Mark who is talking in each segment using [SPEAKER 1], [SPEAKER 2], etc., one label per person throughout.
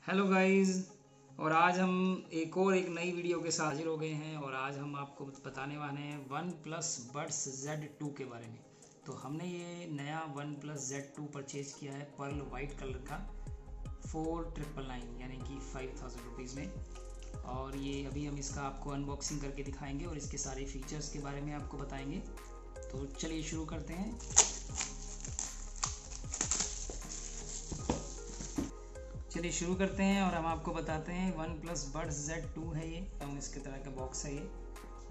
[SPEAKER 1] Hello guys. और आज हम एक नई वीडियो के साथ हाजिर हो गए हैं और आज हम आपको बताने वाले हैं वन प्लस बड्स Z2 के बारे में। तो हमने ये नया वन प्लस Z2 परचेज़ किया है पर्ल वाइट कलर का 4999 यानी कि 5000 रुपीज़ में। और ये अभी हम इसका आपको अनबॉक्सिंग करके दिखाएंगे और इसके सारे फीचर्स के बारे में आपको बताएंगे। तो चलिए शुरू करते हैं। चलिए शुरू करते हैं और हम आपको बताते हैं वन प्लस बड्स Z2 है ये। हम इसके तरह का बॉक्स है ये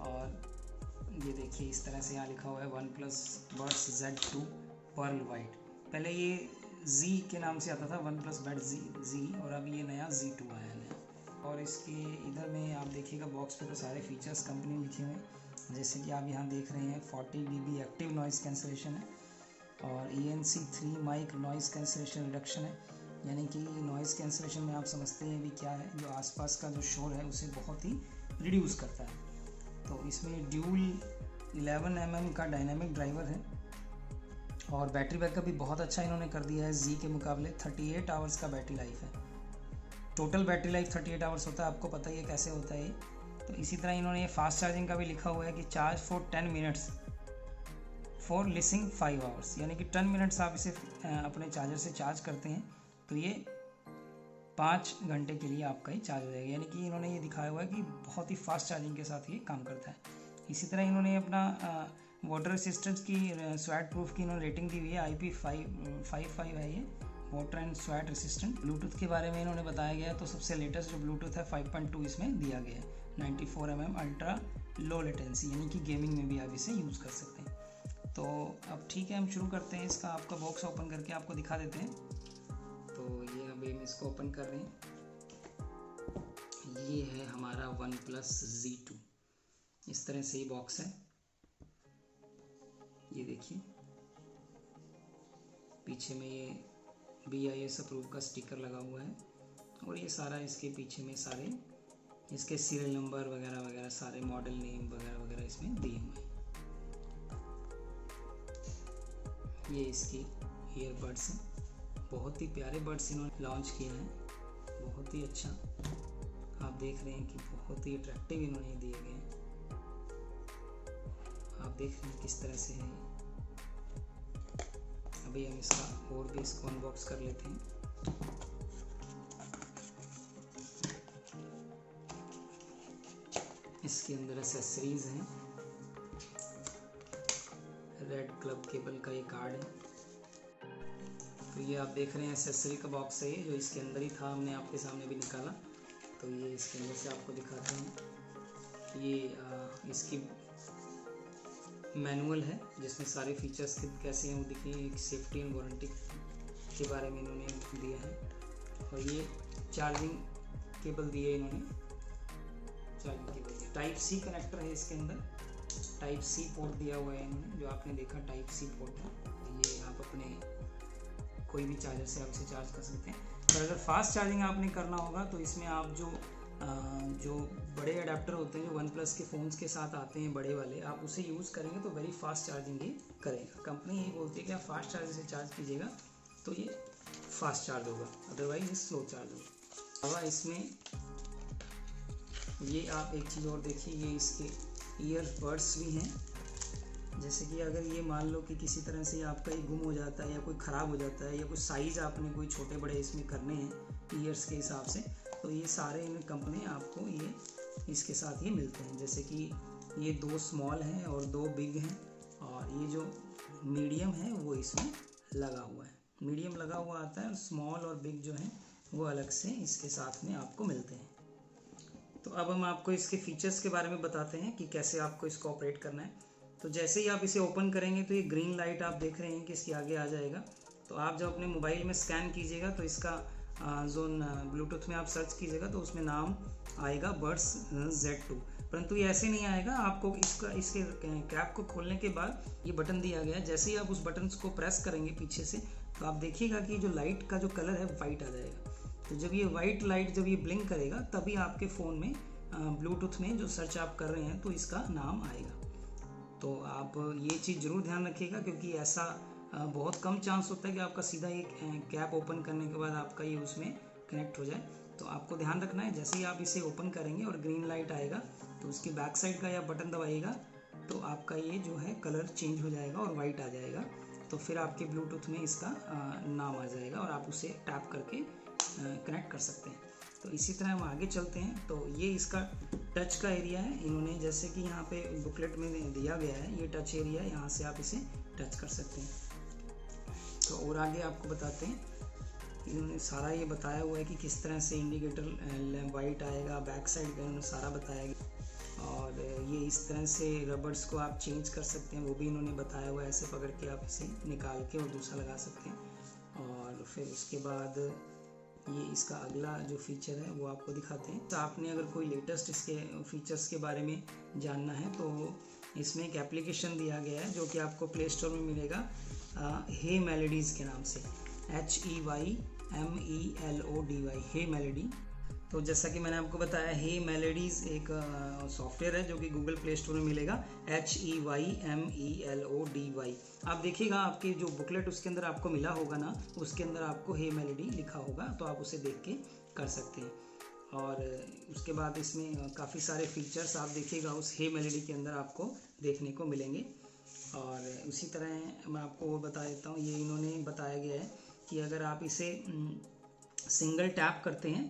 [SPEAKER 1] और ये देखिए इस तरह से यहाँ लिखा हुआ है one plus buds Z2 pearl white. पहले ये Z के नाम से आता था वन प्लस बड्स Z और अब ये नया Z2 आया है। और इसके इधर में आप देखिएगा बॉक्स पे तो सारे फीचर्स कंपनी लिखे हुए हैं, जैसे कि आप यहाँ देख रहे हैं 40 dB एक्टिव नॉइज़ कैंसलेशन है और ENC3 mic noise cancellation reduction है। यानी कि नॉइज़ कैंसलेशन में आप समझते हैं भी क्या है, जो आसपास का जो शोर है उसे बहुत ही रिड्यूस करता है। तो इसमें ड्यूल 11 mm का डायनामिक ड्राइवर है और बैटरी बैकअप भी बहुत अच्छा इन्होंने कर दिया है Z के मुकाबले। 38 आवर्स का बैटरी लाइफ है। टोटल बैटरी लाइफ 38 आवर्स होता है, आपको पता ही है कैसे होता है ये। तो इसी तरह इन्होंने ये फास्ट चार्जिंग का भी लिखा हुआ है कि charge for 10 minutes for listening 5 hours, यानी कि 10 मिनट्स आप इसे अपने चार्जर से चार्ज करते हैं तो ये 5 घंटे के लिए आपका ही चार्ज हो जाएगा। यानी कि इन्होंने ये दिखाया हुआ है कि बहुत ही फास्ट चार्जिंग के साथ ये काम करता है। इसी तरह इन्होंने अपना वाटर रेसिस्टेंस की स्वेट प्रूफ की इन्होंने रेटिंग दी हुई है। IP55 है ये water and sweat resistant. Bluetooth के बारे में इन्होंने बताया गया है तो सबसे लेटेस्ट जो ब्लूटूथ है 5.2 इसमें दिया गया है। 94 mm अल्ट्रा लो लेटेंसी, यानी कि गेमिंग में भी आप इसे यूज़ कर सकते हैं। तो अब ठीक है, हम शुरू करते हैं। इसका आपका बॉक्स ओपन करके आपको दिखा देते हैं। तो ये अभी हम इसको ओपन कर रहे हैं। ये है हमारा वन प्लस Z2। इस तरह से ही बॉक्स है, ये देखिए। पीछे में ये BIS अप्रूव का स्टिकर लगा हुआ है और ये सारा इसके पीछे में सारे इसके सीरियल नंबर वगैरह वगैरह सारे मॉडल नेम वगैरह वगैरह इसमें दिए हुए हैं। ये इसकी ईयरबड्स हैं, बहुत ही प्यारे बड्स इन्होंने लॉन्च किए हैं, बहुत ही अच्छा। आप देख रहे हैं कि बहुत ही अट्रैक्टिव इन्होंने दिए गए हैं। आप देख रहे हैं किस तरह से है। अभी हम इसका और भी इसको अनबॉक्स कर लेते हैं। इसके अंदर एसेसरीज हैं। रेड क्लब केबल का ये कार्ड है। तो ये आप देख रहे हैं एसेसरी का बॉक्स है ये, जो इसके अंदर ही था, हमने आपके सामने भी निकाला। तो ये इसके अंदर से आपको दिखाते हैं। ये इसकी मैनुअल है जिसमें सारे फीचर्स कैसे हैं वो दिखे। एक सेफ्टी एंड वारंटी के बारे में इन्होंने दिया है और ये चार्जिंग केबल दिए इन्होंने। Charging cable type C connector है इसके अंदर। टाइप C पोर्ट दिया हुआ है इन्होंने, जो आपने देखा टाइप C पोर्ट है। ये आप अपने कोई भी चार्जर से आप इसे चार्ज कर सकते हैं। पर अगर फास्ट चार्जिंग आपने करना होगा तो इसमें आप जो बड़े अडेप्टर होते हैं जो वन प्लस के फ़ोन्स के साथ आते हैं बड़े वाले, आप उसे यूज़ करेंगे तो वेरी फास्ट चार्जिंग ये करेगा। कंपनी यही बोलती है कि आप फास्ट चार्जर से चार्ज कीजिएगा तो ये फास्ट चार्ज होगा, अदरवाइज ये स्लो चार्ज होगा। अब इसमें ये आप एक चीज़ और देखिए, ये इसके ईयरबड्स भी हैं। जैसे कि अगर ये मान लो कि किसी तरह से आपका ये गुम हो जाता है या कोई ख़राब हो जाता है या कुछ साइज़ आपने कोई छोटे बड़े इसमें करने हैं ईयर्स के हिसाब से, तो ये सारे इन कंपनी आपको ये इसके साथ ये मिलते हैं। जैसे कि ये 2 स्मॉल हैं और 2 बिग हैं और ये जो मीडियम है वो इसमें लगा हुआ है। मीडियम लगा हुआ आता है और स्मॉल और बिग जो हैं वो अलग से इसके साथ में आपको मिलते हैं। तो अब हम आपको इसके फीचर्स के बारे में बताते हैं कि कैसे आपको इसको ऑपरेट करना है। तो जैसे ही आप इसे ओपन करेंगे तो ये ग्रीन लाइट आप देख रहे हैं कि इसके आगे आ जाएगा। तो आप जब अपने मोबाइल में स्कैन कीजिएगा तो इसका जो ब्लूटूथ में आप सर्च कीजिएगा तो उसमें नाम आएगा बड्स Z2। परंतु ये ऐसे नहीं आएगा, आपको इसके कैप को खोलने के बाद ये बटन दिया गया है। जैसे ही आप उस बटन को प्रेस करेंगे पीछे से तो आप देखिएगा कि जो लाइट का जो कलर है वाइट आ जाएगा। तो जब ये वाइट लाइट जब ये ब्लिंक करेगा तभी आपके फ़ोन में ब्लूटूथ में जो सर्च आप कर रहे हैं तो इसका नाम आएगा। तो आप ये चीज़ ज़रूर ध्यान रखिएगा, क्योंकि ऐसा बहुत कम चांस होता है कि आपका सीधा ये कैप ओपन करने के बाद आपका ये उसमें कनेक्ट हो जाए। तो आपको ध्यान रखना है, जैसे ही आप इसे ओपन करेंगे और ग्रीन लाइट आएगा तो उसकी बैक साइड का या बटन दबाइएगा तो आपका ये जो है कलर चेंज हो जाएगा और वाइट आ जाएगा। तो फिर आपके ब्लूटूथ में इसका नाम आ जाएगा और आप उसे टैप करके कनेक्ट कर सकते हैं। तो इसी तरह हम आगे चलते हैं। तो ये इसका टच का एरिया है। इन्होंने जैसे कि यहाँ पे बुकलेट में दिया गया है, ये टच एरिया, यहाँ से आप इसे टच कर सकते हैं। तो और आगे आपको बताते हैं, इन्होंने सारा ये बताया हुआ है कि किस तरह से इंडिकेटर वाइट आएगा, बैक साइड का इन्होंने सारा बताया गया। और ये इस तरह से रबर्स को आप चेंज कर सकते हैं, वो भी इन्होंने बताया हुआ है। ऐसे पकड़ के आप इसे निकाल के और दूसरा लगा सकते हैं। और फिर उसके बाद ये इसका अगला जो फीचर है वो आपको दिखाते हैं। तो आपने अगर कोई लेटेस्ट इसके फीचर्स के बारे में जानना है तो इसमें एक एप्लीकेशन दिया गया है जो कि आपको प्ले स्टोर में मिलेगा, हे मेलोडीज़ के नाम से, HEYMELODY, हे मेलोडी। तो जैसा कि मैंने आपको बताया, हे मेलोडीज़ एक सॉफ्टवेयर है जो कि गूगल प्ले स्टोर में मिलेगा, HEYMELODY। आप देखिएगा आपके जो बुकलेट उसके अंदर आपको मिला होगा ना, उसके अंदर आपको हे मेलोडी लिखा होगा, तो आप उसे देख के कर सकते हैं। और उसके बाद इसमें काफ़ी सारे फीचर्स आप देखिएगा उस हे मेलोडी के अंदर आपको देखने को मिलेंगे। और उसी तरह मैं आपको वो बता देता हूँ, ये इन्होंने बताया गया है कि अगर आप इसे सिंगल टैप करते हैं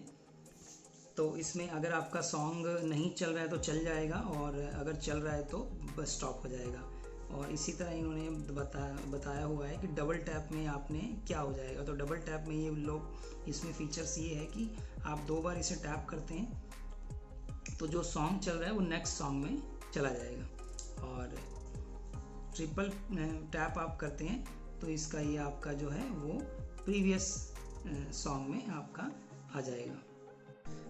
[SPEAKER 1] तो इसमें अगर आपका सॉन्ग नहीं चल रहा है तो चल जाएगा, और अगर चल रहा है तो बस स्टॉप हो जाएगा। और इसी तरह इन्होंने बताया हुआ है कि डबल टैप में आपने क्या हो जाएगा। तो डबल टैप में ये लोग, इसमें फीचर्स ये है कि आप 2 बार इसे टैप करते हैं तो जो सॉन्ग चल रहा है वो नेक्स्ट सॉन्ग में चला जाएगा, और ट्रिपल टैप आप करते हैं तो इसका ये आपका जो है वो प्रीवियस सॉन्ग में आपका आ जाएगा।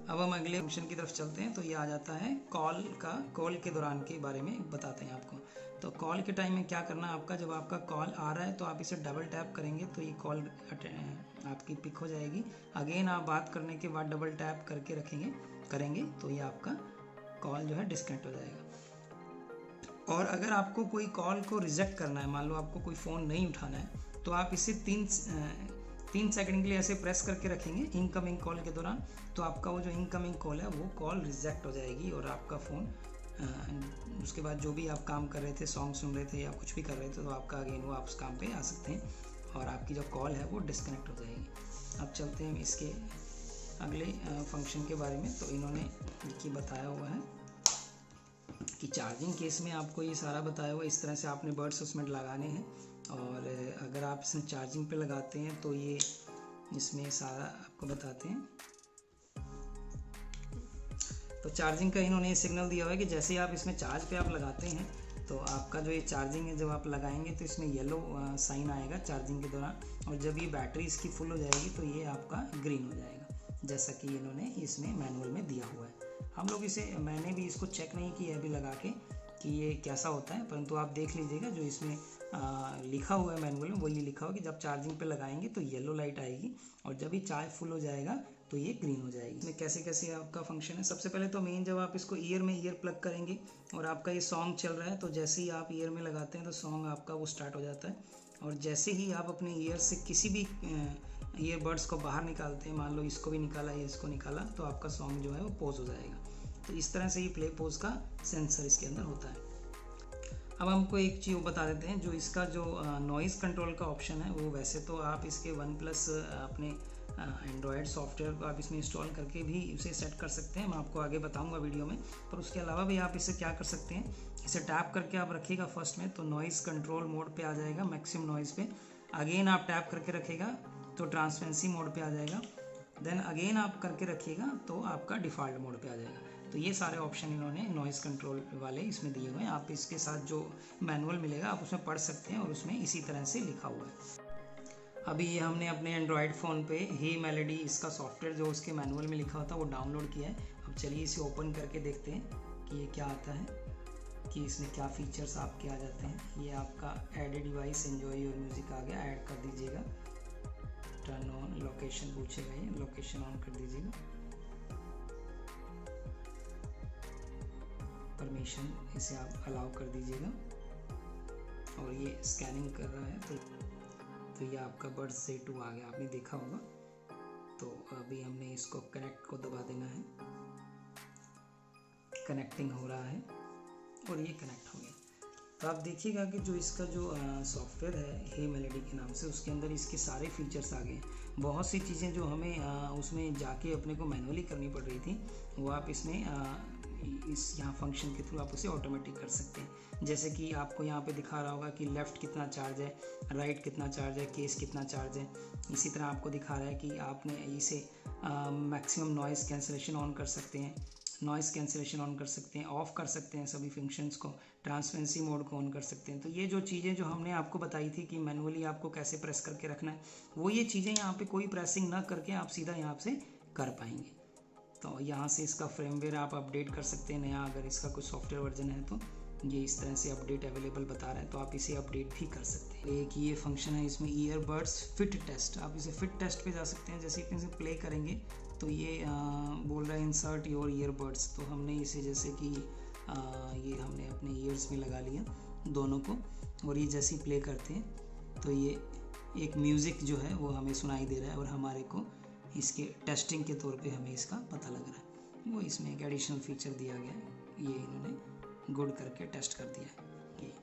[SPEAKER 1] अब हम अगले फंक्शन की तरफ चलते हैं। तो ये आ जाता है कॉल के दौरान के बारे में बताते हैं आपको। तो कॉल के टाइम में क्या करना है आपका, जब आपका कॉल आ रहा है तो आप इसे डबल टैप करेंगे तो ये कॉल आपकी पिक हो जाएगी। अगेन आप बात करने के बाद डबल टैप करके करेंगे तो ये आपका कॉल जो है डिस्कनेक्ट हो जाएगा। और अगर आपको कोई कॉल को रिजेक्ट करना है, मान लो आपको कोई फ़ोन नहीं उठाना है, तो आप इसे 3 सेकंड के लिए ऐसे प्रेस करके रखेंगे इनकमिंग कॉल के दौरान, तो आपका वो जो इनकमिंग कॉल है वो कॉल रिजेक्ट हो जाएगी और आपका फ़ोन उसके बाद जो भी आप काम कर रहे थे, सॉन्ग सुन रहे थे या कुछ भी कर रहे थे, तो आपका अगेन वो आप उस काम पे आ सकते हैं और आपकी जो कॉल है वो डिस्कनेक्ट हो जाएगी। अब चलते हैं इसके अगले फंक्शन के बारे में। तो इन्होंने ये बताया हुआ है कि चार्जिंग केस में आपको ये सारा बताया हुआ है, इस तरह से आपने बड्स उसमें लगाने हैं। और अगर आप इसे चार्जिंग पे लगाते हैं तो ये इसमें सारा आपको बताते हैं। तो चार्जिंग का इन्होंने सिग्नल दिया हुआ है कि जैसे ही आप इसमें चार्ज पे आप लगाते हैं तो आपका जो ये चार्जिंग है, जब आप लगाएंगे तो इसमें येलो साइन आएगा चार्जिंग के दौरान, और जब ये बैटरी इसकी फुल हो जाएगी तो ये आपका ग्रीन हो जाएगा, जैसा कि इन्होंने इसमें मैनुअल में दिया हुआ है। हम लोग मैंने भी इसको चेक नहीं किया अभी लगा के कि ये कैसा होता है, परंतु आप देख लीजिएगा जो इसमें लिखा हुआ है मैनुअल में, वो ये लिखा हुआ है कि जब चार्जिंग पे लगाएंगे तो येलो लाइट आएगी और जब ही चार्ज फुल हो जाएगा तो ये ग्रीन हो जाएगी। इसमें कैसे कैसे आपका फंक्शन है, सबसे पहले तो मेन जब आप इसको ईयर प्लग करेंगे और आपका ये सॉन्ग चल रहा है तो जैसे ही आप ईयर में लगाते हैं तो सॉन्ग आपका वो स्टार्ट हो जाता है, और जैसे ही आप अपने ईयर से किसी भी ईयरबड्स को बाहर निकालते हैं, मान लो इसको भी निकाला या इसको निकाला, तो आपका सॉन्ग जो है वो पॉज हो जाएगा। तो इस तरह से ये प्ले पॉज का सेंसर इसके अंदर होता है। अब हमको एक चीज़ बता देते हैं, जो इसका जो नॉइज़ कंट्रोल का ऑप्शन है वो वैसे तो आप इसके OnePlus अपने एंड्रॉयड सॉफ्टवेयर को आप इसमें इंस्टॉल करके भी इसे सेट कर सकते हैं, मैं आपको आगे बताऊंगा वीडियो में। पर उसके अलावा भी आप इसे क्या कर सकते हैं, इसे टैप करके आप रखिएगा फर्स्ट में तो नॉइज़ कंट्रोल मोड पे आ जाएगा, मैक्सिमम नॉइज़ पे। अगेन आप टैप करके रखिएगा तो ट्रांसपेरेंसी मोड पे आ जाएगा, देन अगेन आप करके रखिएगा तो आपका डिफ़ॉल्ट मोड पे आ जाएगा। तो ये सारे ऑप्शन इन्होंने नॉइज़ कंट्रोल वाले इसमें दिए हुए हैं। आप इसके साथ जो मैनुअल मिलेगा आप उसमें पढ़ सकते हैं और उसमें इसी तरह से लिखा हुआ है। अभी ये हमने अपने एंड्रॉयड फ़ोन पे हे मेलोडी इसका सॉफ्टवेयर जो उसके मैनुअल में लिखा होता है वो डाउनलोड किया है। अब चलिए इसे ओपन करके देखते हैं कि ये क्या आता है, कि इसमें क्या फीचर्स आपके आ जाते हैं। ये आपका add device enjoy your music आ गया, ऐड कर दीजिएगा। टर्न ऑन लोकेशन पूछेगा, ये लोकेशन ऑन कर दीजिएगा। परमिशन इसे आप अलाउ कर दीजिएगा, और ये स्कैनिंग कर रहा है तो ये आपका बड्स Z2 आ गया, आपने देखा होगा। तो अभी हमने इसको कनेक्ट को दबा देना है, कनेक्टिंग हो रहा है और ये कनेक्ट हो गया। तो आप देखिएगा कि जो इसका जो सॉफ्टवेयर है हे मेलोडी के नाम से, उसके अंदर इसके सारे फीचर्स आ गए। बहुत सी चीज़ें जो हमें उसमें जाके अपने को मैनुअली करनी पड़ रही थी, वो आप इसमें इस यहाँ फंक्शन के थ्रू आप उसे ऑटोमेटिक कर सकते हैं। जैसे कि आपको यहाँ पे दिखा रहा होगा कि लेफ़्ट कितना चार्ज है, राइट कितना चार्ज है, केस कितना चार्ज है। इसी तरह आपको दिखा रहा है कि आपने इसे मैक्सिमम नॉइज़ कैंसलेशन ऑन कर सकते हैं, नॉइज़ कैंसलेशन ऑन कर सकते हैं, ऑफ़ कर सकते हैं सभी फंक्शंस को, ट्रांसपेरेंसी मोड को ऑन कर सकते हैं। तो ये जो चीज़ें जो हमने आपको बताई थी कि मैनुअली आपको कैसे प्रेस करके रखना है, वो ये चीज़ें यहाँ पे कोई प्रेसिंग ना करके आप सीधा यहाँ से कर पाएंगे। तो यहाँ से इसका फ्रेमवेयर आप अपडेट कर सकते हैं नया, अगर इसका कोई सॉफ्टवेयर वर्जन है तो ये इस तरह से अपडेट अवेलेबल बता रहा है, तो आप इसे अपडेट भी कर सकते हैं। एक ये फंक्शन है इसमें ईयरबड्स फिट टेस्ट, आप इसे फिट टेस्ट पे जा सकते हैं। जैसे कि इसे प्ले करेंगे तो ये बोल रहा है इंसर्ट योर ईयरबड्स, तो हमने इसे जैसे कि ये हमने अपने ईयर्स में लगा लिया दोनों को, और ये जैसे ही प्ले करते हैं तो ये एक म्यूज़िक जो है वो हमें सुनाई दे रहा है और हमारे को इसके टेस्टिंग के तौर पे हमें इसका पता लग रहा है। वो इसमें एक एडिशनल फीचर दिया गया है, ये इन्होंने गुड करके टेस्ट कर दिया है ये,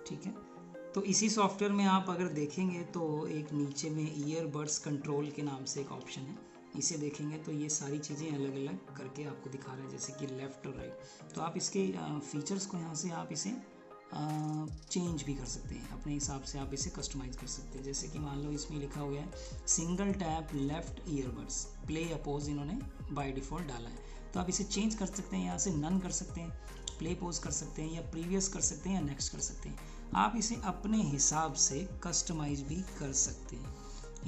[SPEAKER 1] ठीक है। तो इसी सॉफ्टवेयर में आप अगर देखेंगे तो एक नीचे में ईयरबड्स कंट्रोल के नाम से एक ऑप्शन है, इसे देखेंगे तो ये सारी चीज़ें अलग अलग करके आपको दिखा रहा है, जैसे कि लेफ़्ट और राइट। तो आप इसके फीचर्स को यहाँ से आप इसे चेंज भी कर सकते हैं, अपने हिसाब से आप इसे कस्टमाइज़ कर सकते हैं। जैसे कि मान लो इसमें लिखा हुआ है single tap left earbuds play pause, इन्होंने बाय डिफ़ॉल्ट डाला है, तो आप इसे चेंज कर सकते हैं, यहाँ से नन कर सकते हैं, प्ले पोज कर सकते हैं, या प्रीवियस कर सकते हैं, या नेक्स्ट कर सकते हैं। आप इसे अपने हिसाब से कस्टमाइज़ भी कर सकते हैं।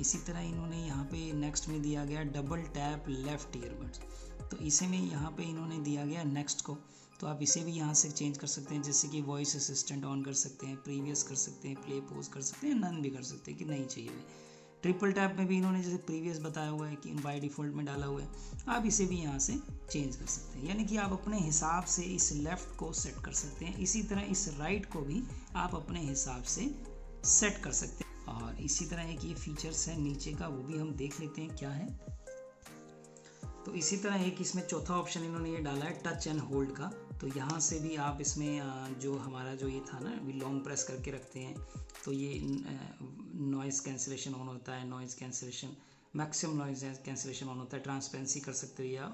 [SPEAKER 1] इसी तरह इन्होंने यहाँ पे नेक्स्ट में दिया गया डबल टैप लेफ़्ट ईयरबड्स, तो इसे में यहाँ पे इन्होंने दिया गया नेक्स्ट को, तो आप इसे भी यहाँ से चेंज कर सकते हैं। जैसे कि वॉइस असिस्टेंट ऑन कर सकते हैं, प्रीवियस कर सकते हैं, प्ले पोज कर सकते हैं, नन भी कर सकते हैं कि नहीं चाहिए। ट्रिपल टैप में भी इन्होंने जैसे प्रीवियस बताया हुआ है कि बाय डिफ़ॉल्ट में डाला हुआ है, आप इसे भी यहाँ से चेंज कर सकते हैं। यानी कि आप अपने हिसाब से इस लेफ़्ट को सेट कर सकते हैं, इसी तरह इस राइट को भी आप अपने हिसाब से सेट कर सकते हैं। और इसी तरह एक ये फीचर्स है नीचे का, वो भी हम देख लेते हैं क्या है। तो इसी तरह एक इसमें चौथा ऑप्शन इन्होंने ये डाला है टच एंड होल्ड का, तो यहाँ से भी आप इसमें जो हमारा जो ये था ना, अभी लॉन्ग प्रेस करके रखते हैं तो ये नॉइज़ कैंसिलेशन ऑन होता है, noise cancellation maximum noise cancellation on होता है, ट्रांसपेरेंसी कर सकते हो या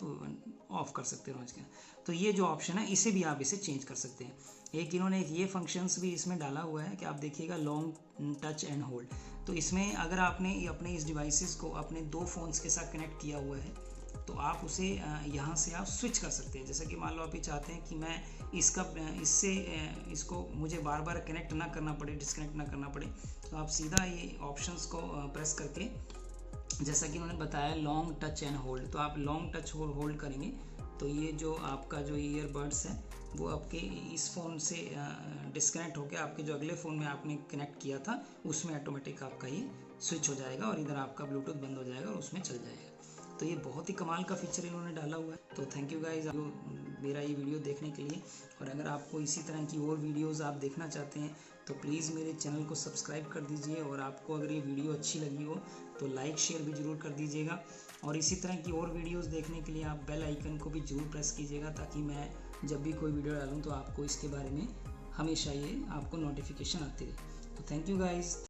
[SPEAKER 1] ऑफ कर सकते हो नॉइज़ का। तो ये जो ऑप्शन है इसे भी आप इसे चेंज कर सकते हैं। एक इन्होंने ये फंक्शंस भी इसमें डाला हुआ है कि आप देखिएगा लॉन्ग टच एंड होल्ड, तो इसमें अगर आपने अपने इस डिवाइसेस को अपने दो फ़ोन्स के साथ कनेक्ट किया हुआ है तो आप उसे यहाँ से आप स्विच कर सकते हैं। जैसे कि मान लो आप ये चाहते हैं कि मैं इसको मुझे बार बार कनेक्ट ना करना पड़े, डिस्कनेक्ट ना करना पड़े, तो आप सीधा ये ऑप्शंस को प्रेस करके, जैसा कि उन्होंने बताया लॉन्ग टच एंड होल्ड, तो आप लॉन्ग टच होल्ड करेंगे तो ये जो आपका जो ईयरबड्स है वो आपके इस फ़ोन से डिस्कनेक्ट होकर आपके जो अगले फ़ोन में आपने कनेक्ट किया था उसमें ऑटोमेटिक आपका ये स्विच हो जाएगा और इधर आपका ब्लूटूथ बंद हो जाएगा और उसमें चल जाएगा। तो ये बहुत ही कमाल का फीचर इन्होंने डाला हुआ है। तो थैंक यू गाइज मेरा ये वीडियो देखने के लिए, और अगर आपको इसी तरह की और वीडियोस आप देखना चाहते हैं तो प्लीज़ मेरे चैनल को सब्सक्राइब कर दीजिए, और आपको अगर ये वीडियो अच्छी लगी हो तो लाइक शेयर भी ज़रूर कर दीजिएगा, और इसी तरह की और वीडियोस देखने के लिए आप बेल आइकन को भी ज़रूर प्रेस कीजिएगा, ताकि मैं जब भी कोई वीडियो डालूँ तो आपको इसके बारे में हमेशा ये आपको नोटिफिकेशन आती रहे। तो थैंक यू गाइज़।